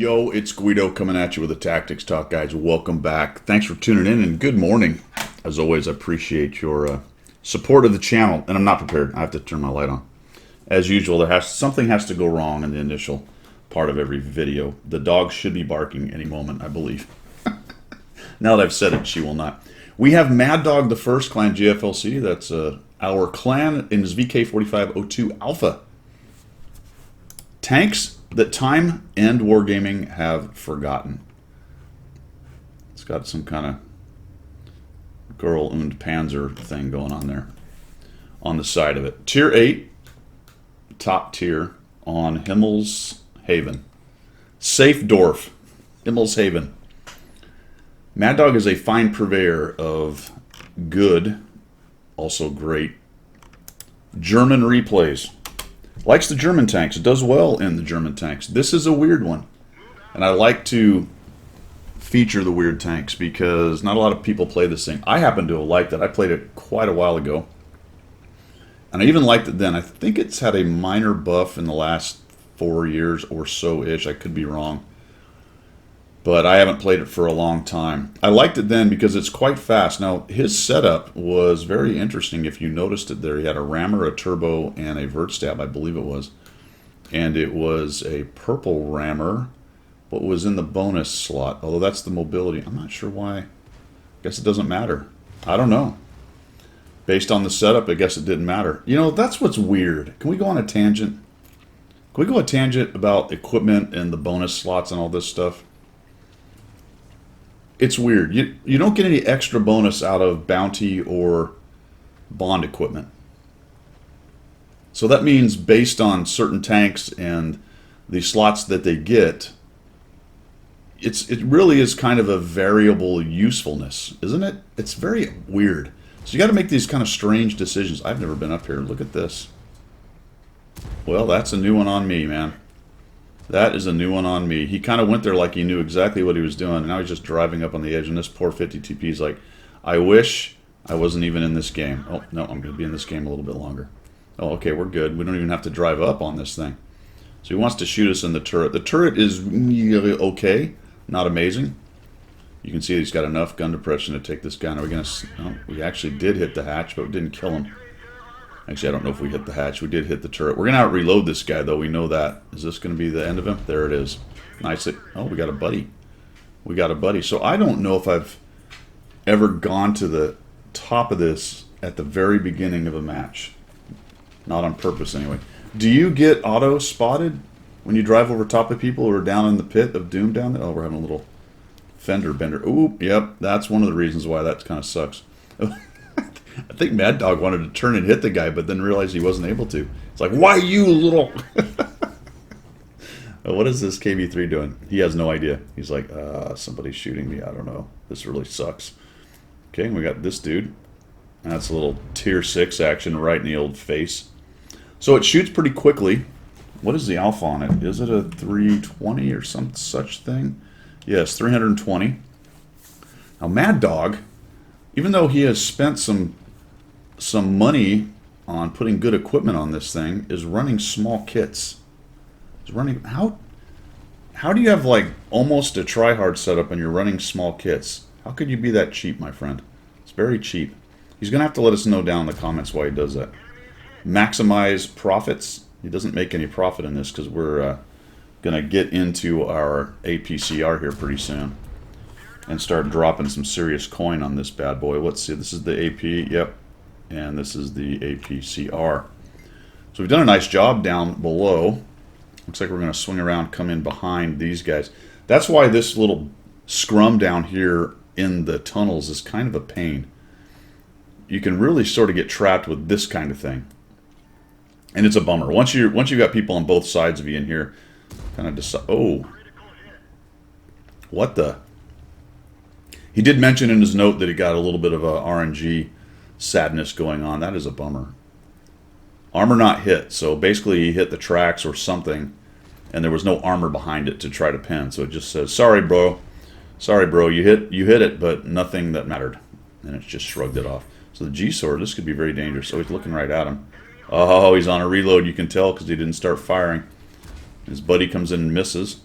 Yo, it's Guido coming at you with a Tactics Talk, guys. Welcome back. Thanks for tuning in, and good morning. As always, I appreciate your support of the channel, and I'm not prepared. I have to turn my light on. As usual, something has to go wrong in the initial part of every video. The dog should be barking any moment, I believe. Now that I've said it, she will not. We have Mad Dog the First, Clan GFLC. That's our clan in his VK4502 Alpha. Tanks that time and wargaming have forgotten. It's got some kind of Girl und Panzer thing going on there on the side of it. Tier 8, top tier on Himmelshaven. Safedorf, Himmelshaven. Mad Dog is a fine purveyor of good, also great, German replays. Likes the German tanks. It does well in the German tanks. This is a weird one. And I like to feature the weird tanks because not a lot of people play this thing. I happen to have liked it. I played it quite a while ago. And I even liked it then. I think it's had a minor buff in the last 4 years or so-ish. I could be wrong. But I haven't played it for a long time. I liked it then because it's quite fast. Now, his setup was very interesting. If you noticed it there, he had a rammer, a turbo, and a vert stab, I believe it was. And it was a purple rammer, but was in the bonus slot. Although that's the mobility. I'm not sure why. I guess it doesn't matter. I don't know. Based on the setup, I guess it didn't matter. You know, that's what's weird. Can we go on a tangent? Can we go on a tangent about equipment and the bonus slots and all this stuff? It's weird. You don't get any extra bonus out of bounty or bond equipment. So that means based on certain tanks and the slots that they get, it really is kind of a variable usefulness, isn't it? It's very weird. So you got to make these kind of strange decisions. I've never been up here. Look at this. Well, that's a new one on me, man. That is a new one on me. He kind of went there like he knew exactly what he was doing. And now he's just driving up on the edge. And this poor 50TP is like, I wish I wasn't even in this game. Oh, no, I'm going to be in this game a little bit longer. Oh, okay, we're good. We don't even have to drive up on this thing. So he wants to shoot us in the turret. The turret is okay, not amazing. You can see he's got enough gun depression to take this guy. Now we're going to... Oh, we actually did hit the hatch, but we didn't kill him. Actually, I don't know if we hit the hatch. We did hit the turret. We're going to out-reload this guy, though. We know that. Is this going to be the end of him? There it is. Nice. Oh, we got a buddy. We got a buddy. So I don't know if I've ever gone to the top of this at the very beginning of a match. Not on purpose, anyway. Do you get auto-spotted when you drive over top of people who are down in the pit of doom down there? Oh, we're having a little fender bender. Ooh, yep. That's one of the reasons why that kind of sucks. I think Mad Dog wanted to turn and hit the guy, but then realized he wasn't able to. It's like, why you little... What is this KB3 doing? He has no idea. He's like, somebody's shooting me. I don't know. This really sucks. Okay, we got this dude. That's a little tier 6 action right in the old face. So it shoots pretty quickly. What is the alpha on it? Is it a 320 or some such thing? Yes, 320. Now, Mad Dog, even though he has spent some money on putting good equipment on this thing, is running small kits. Is running how do you have like almost a tryhard setup and you're running small kits? How could you be that cheap, my friend? It's very cheap. He's gonna have to let us know down in the comments why he does that. Maximize profits. He doesn't make any profit in this because we're gonna get into our APCR here pretty soon and start dropping some serious coin on this bad boy. Let's see. This is the AP. Yep. And this is the APCR. So we've done a nice job down below. Looks like we're going to swing around, come in behind these guys. That's why this little scrum down here in the tunnels is kind of a pain. You can really sort of get trapped with this kind of thing. And it's a bummer. Once you've got people on both sides of you in here, kind of decide... Oh. What the... He did mention in his note that he got a little bit of a RNG sadness going on. That is a bummer. Armor not hit. So basically he hit the tracks or something, and there was no armor behind it to try to pin. So it just says, sorry, bro. Sorry, bro. You hit it, but nothing that mattered. And it just shrugged it off. So the G-Sword, this could be very dangerous. Oh, he's looking right at him. Oh, he's on a reload. You can tell because he didn't start firing. His buddy comes in and misses.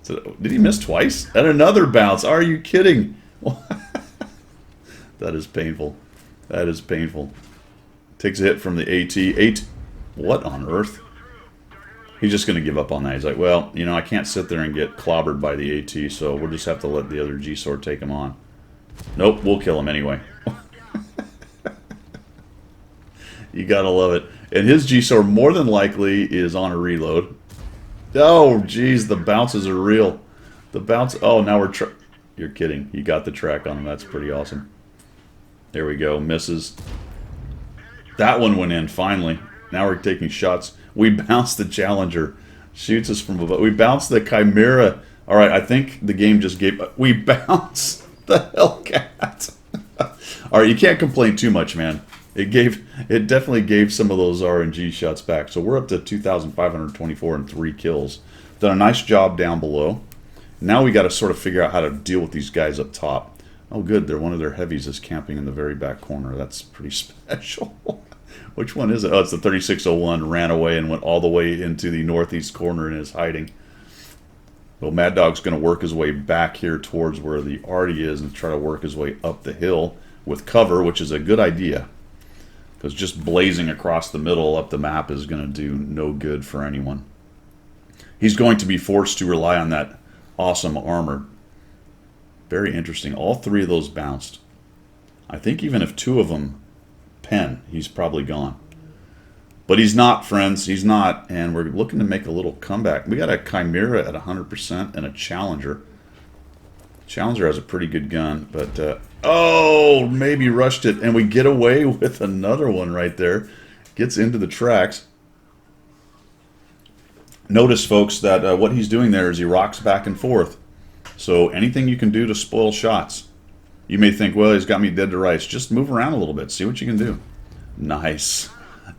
Did he miss twice? And another bounce. Are you kidding? That is painful. That is painful. Takes a hit from the AT. What on earth? He's just going to give up on that. He's like, well, you know, I can't sit there and get clobbered by the AT, so we'll just have to let the other G-Sword take him on. Nope, we'll kill him anyway. You gotta love it. And his G-Sword more than likely is on a reload. Oh, geez, the bounces are real. The bounce... Oh, now we're... You're kidding. You got the track on him. That's pretty awesome. There we go. Misses. That one went in, finally. Now we're taking shots. We bounced the Challenger. Shoots us from above. We bounced the Chimera. Alright, I think the game just gave... We bounced the Hellcat. Alright, you can't complain too much, man. It definitely gave some of those RNG shots back. So we're up to 2,524 and 3 kills. Done a nice job down below. Now we got to sort of figure out how to deal with these guys up top. Oh, good. One of their heavies is camping in the very back corner. That's pretty special. Which one is it? Oh, it's the 3601. Ran away and went all the way into the northeast corner and is hiding. Well, Mad Dog's going to work his way back here towards where the Artie is and try to work his way up the hill with cover, which is a good idea. Because just blazing across the middle up the map is going to do no good for anyone. He's going to be forced to rely on that awesome armor. Very interesting. All 3 of those bounced. I think even if 2 of them pen, he's probably gone. But he's not, friends. He's not. And we're looking to make a little comeback. We got a Chimera at 100% and a Challenger. Challenger has a pretty good gun, but oh, maybe rushed it, and we get away with another one right there. Gets into the tracks. Notice, folks, that what he's doing there is he rocks back and forth. So anything you can do to spoil shots. You may think, well, he's got me dead to rights. Just move around a little bit. See what you can do. Nice.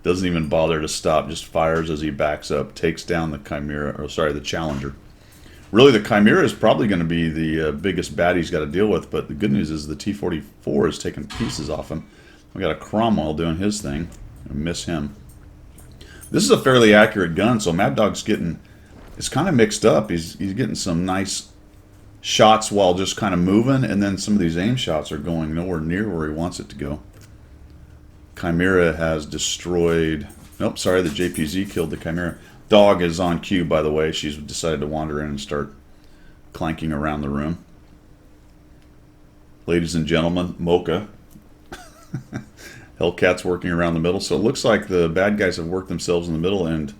Doesn't even bother to stop. Just fires as he backs up. Takes down the Chimera, or sorry, the Challenger. Really, the Chimera is probably going to be the biggest baddie he's got to deal with, but the good news is the T-44 is taking pieces off him. We got a Cromwell doing his thing. I miss him. This is a fairly accurate gun, so Mad Dog's getting... It's kind of mixed up. He's getting some nice shots while just kind of moving, and then some of these aim shots are going nowhere near where he wants it to go. Chimera has destroyed... Nope, sorry, the JPZ killed the Chimera. Dog is on cue, by the way. She's decided to wander in and start clanking around the room. Ladies and gentlemen, Mocha. Hellcat's working around the middle. So it looks like the bad guys have worked themselves in the middle, and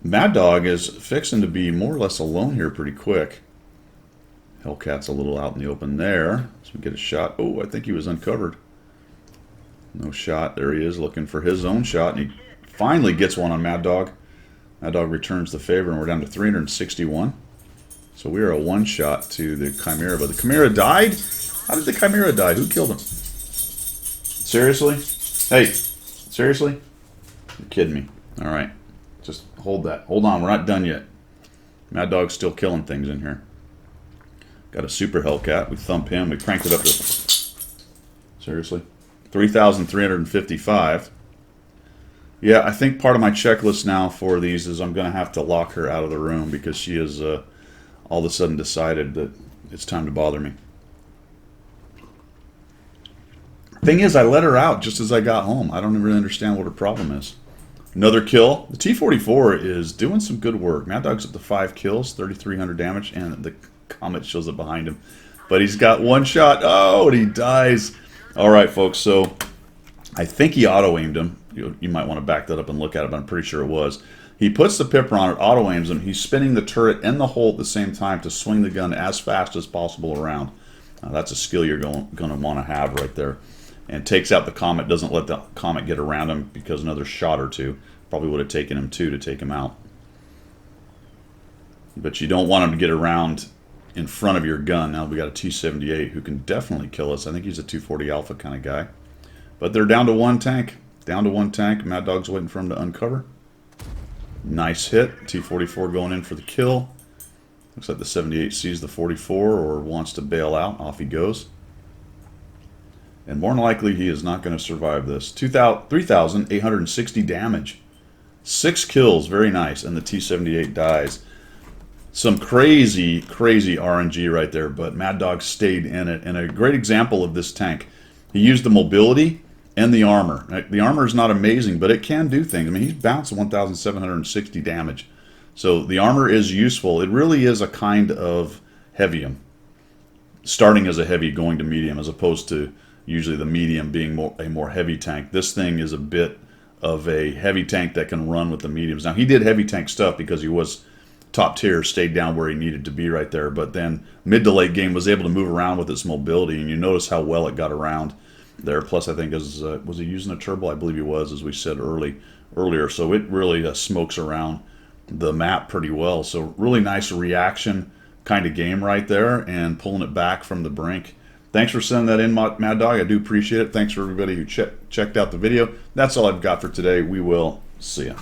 Mad Dog is fixing to be more or less alone here pretty quick. Hellcat's a little out in the open there. So we get a shot. Oh, I think he was uncovered. No shot. There he is looking for his own shot, and he finally gets one on Mad Dog. Mad Dog returns the favor, and we're down to 361. So we are a one-shot to the Chimera. But the Chimera died? How did the Chimera die? Who killed him? Seriously? Hey, seriously? You're kidding me. All right. Just hold that. Hold on. We're not done yet. Mad Dog's still killing things in here. Got a Super Hellcat. We thump him. We cranked it up to... Seriously? 3,355. Yeah, I think part of my checklist now for these is I'm going to have to lock her out of the room because she has all of a sudden decided that it's time to bother me. Thing is, I let her out just as I got home. I don't really understand what her problem is. Another kill. The T-44 is doing some good work. Mad Dog's up to 5 kills, 3,300 damage, and the Comet shows up behind him. But he's got one shot. Oh, and he dies. All right, folks, so I think he auto-aimed him. You might want to back that up and look at it, but I'm pretty sure it was. He puts the pipper on it, auto-aims him. He's spinning the turret and the hole at the same time to swing the gun as fast as possible around. That's a skill you're going to want to have right there. And takes out the Comet, doesn't let the Comet get around him because another shot or two probably would have taken him 2 to take him out. But you don't want him to get around in front of your gun. Now we got a T-78 who can definitely kill us. I think he's a 240 Alpha kind of guy. But they're down to one tank. Down to one tank. Mad Dog's waiting for him to uncover. Nice hit. T-44 going in for the kill. Looks like the 78 sees the 44 or wants to bail out. Off he goes. And more than likely, he is not going to survive this. 3,860 damage. 6 kills. Very nice. And the T-78 dies. Some crazy, crazy RNG right there, but Mad Dog stayed in it. And a great example of this tank, he used the mobility and the armor. The armor is not amazing, but it can do things. I mean, he's bounced 1,760 damage. So the armor is useful. It really is a kind of heavium, starting as a heavy, going to medium, as opposed to usually the medium being a more heavy tank. This thing is a bit of a heavy tank that can run with the mediums. Now, he did heavy tank stuff because he was top tier, stayed down where he needed to be right there, but then mid to late game was able to move around with its mobility, and you notice how well it got around there. Plus, I think was he using a turbo? I believe he was, as we said earlier. So it really smokes around the map pretty well. So really nice reaction kind of game right there, and pulling it back from the brink. Thanks for sending that in, Mad Dog. I do appreciate it. Thanks for everybody who checked out the video. That's all I've got for today. We will see ya.